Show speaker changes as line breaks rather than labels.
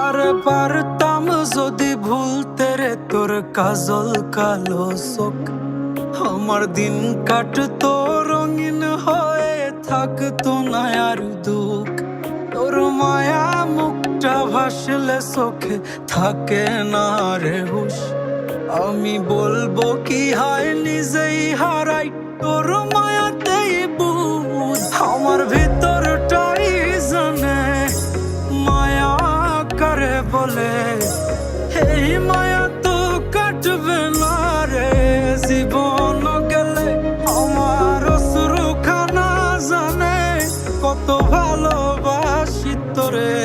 আরে পারতাম যদি ভুলতে রে তোর কাজল কালো চোখ, আমার দিন কাটতো রঙিন হয়ে, থাকতো না আর দুঃখ। তোর মায়া মুখটা ভাসলে চোখে থাকে না রে হুশ। আমি বলবো কি হয় নিজেই হারাই তোর মায়াতেই বুঝ। আমার ভিতরটাই জানে মায়া করে বলে, এই মায়া তো কাটবে না রে জীবন গেলে। আমার অশ্রুখানা জানে কত ভালোবাসি তোরে।